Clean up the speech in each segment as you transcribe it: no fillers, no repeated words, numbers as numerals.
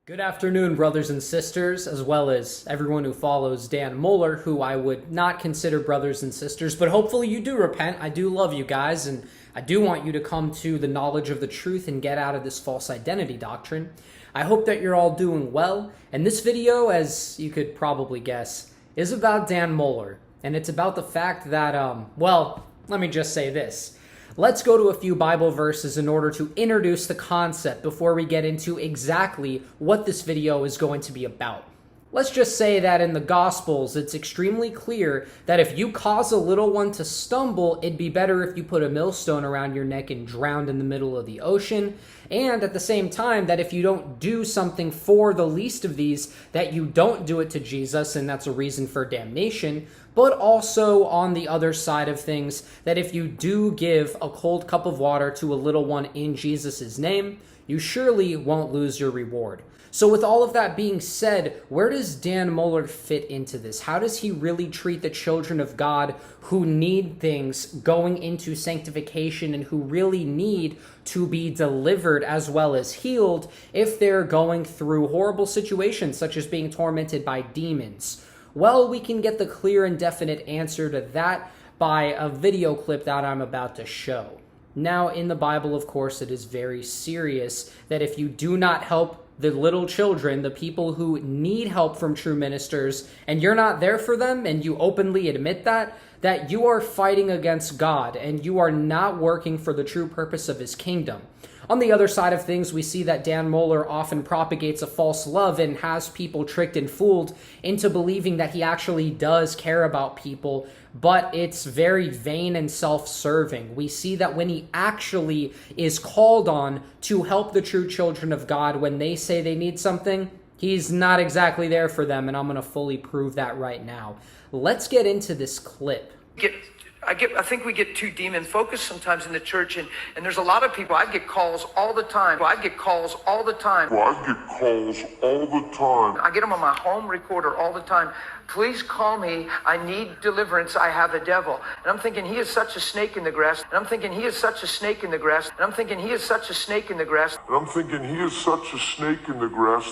Good afternoon, brothers and sisters, as well as everyone who follows Dan Mohler, who I would not consider brothers and sisters, but hopefully you do repent. I do love you guys, and I do want you to come to the knowledge of the truth and get out of this false identity doctrine. I hope that you're all doing well, and this video, as you could probably guess, is about Dan Mohler, and it's about the fact that, let me just say this. Let's go to a few Bible verses in order to introduce the concept before we get into exactly what this video is going to be about. Let's just say that in the Gospels, it's extremely clear that if you cause a little one to stumble, it'd be better if you put a millstone around your neck and drowned in the middle of the ocean. And at the same time, that if you don't do something for the least of these, that you don't do it to Jesus, and that's a reason for damnation. But also on the other side of things, that if you do give a cold cup of water to a little one in Jesus' name, you surely won't lose your reward. So with all of that being said, where does Dan Mohler fit into this? How does he really treat the children of God who need things going into sanctification and who really need to be delivered as well as healed if they're going through horrible situations such as being tormented by demons? Well, we can get the clear and definite answer to that by a video clip that I'm about to show. Now, in the Bible, of course, it is very serious that if you do not help the little children, the people who need help from true ministers, and you're not there for them, and you openly admit that you are fighting against God, and you are not working for the true purpose of his kingdom. On the other side of things, we see that Dan Mohler often propagates a false love and has people tricked and fooled into believing that he actually does care about people, but it's very vain and self-serving. We see that when he actually is called on to help the true children of God when they say they need something, he's not exactly there for them, and I'm going to fully prove that right now. Let's get into this clip. I think we get too demon focused sometimes in the church, and there's a lot of people. I get calls all the time. I get calls all the time. I get them on my home recorder all the time. Please call me. I need deliverance. I have a devil. And I'm thinking he is such a snake in the grass. And I'm thinking he is such a snake in the grass. And I'm thinking he is such a snake in the grass.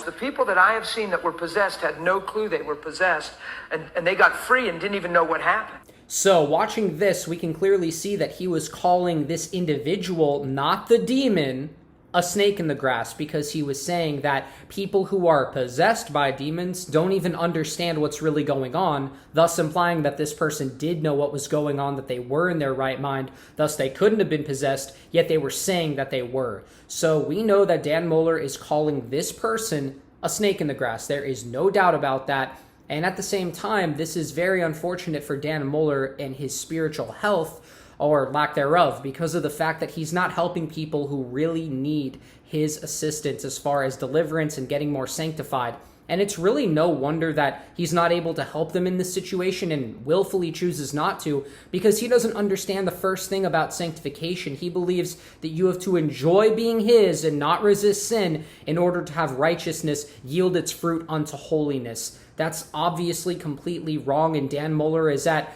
The people that I have seen that were possessed had no clue they were possessed. And they got free and didn't even know what happened. So watching this, we can clearly see that he was calling this individual, not the demon, a snake in the grass, because he was saying that people who are possessed by demons don't even understand what's really going on, thus implying that this person did know what was going on, that they were in their right mind, thus they couldn't have been possessed, yet they were saying that they were. So we know that Dan Mohler is calling this person a snake in the grass. There is no doubt about that. And at the same time, this is very unfortunate for Dan Mohler and his spiritual health, or lack thereof, because of the fact that he's not helping people who really need his assistance as far as deliverance and getting more sanctified. And it's really no wonder that he's not able to help them in this situation and willfully chooses not to, because he doesn't understand the first thing about sanctification. He believes that you have to enjoy being his and not resist sin in order to have righteousness yield its fruit unto holiness. That's obviously completely wrong, and Dan Mohler is at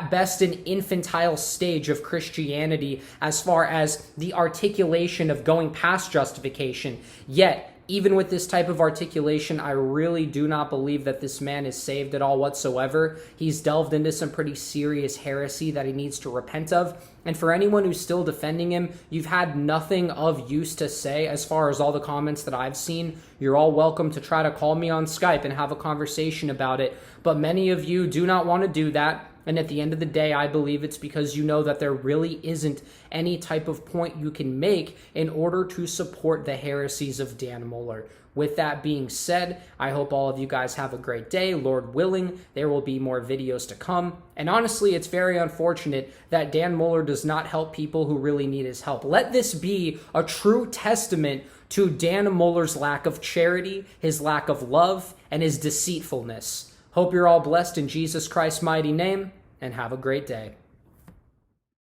best an infantile stage of Christianity as far as the articulation of going past justification. Yet, even with this type of articulation, I really do not believe that this man is saved at all whatsoever. He's delved into some pretty serious heresy that he needs to repent of. And for anyone who's still defending him, you've had nothing of use to say as far as all the comments that I've seen. You're all welcome to try to call me on Skype and have a conversation about it. But many of you do not want to do that. And at the end of the day, I believe it's because you know that there really isn't any type of point you can make in order to support the heresies of Dan Mohler. With that being said, I hope all of you guys have a great day. Lord willing, there will be more videos to come. And honestly, it's very unfortunate that Dan Mohler does not help people who really need his help. Let this be a true testament to Dan Mohler's lack of charity, his lack of love, and his deceitfulness. Hope you're all blessed in Jesus Christ's mighty name, and have a great day.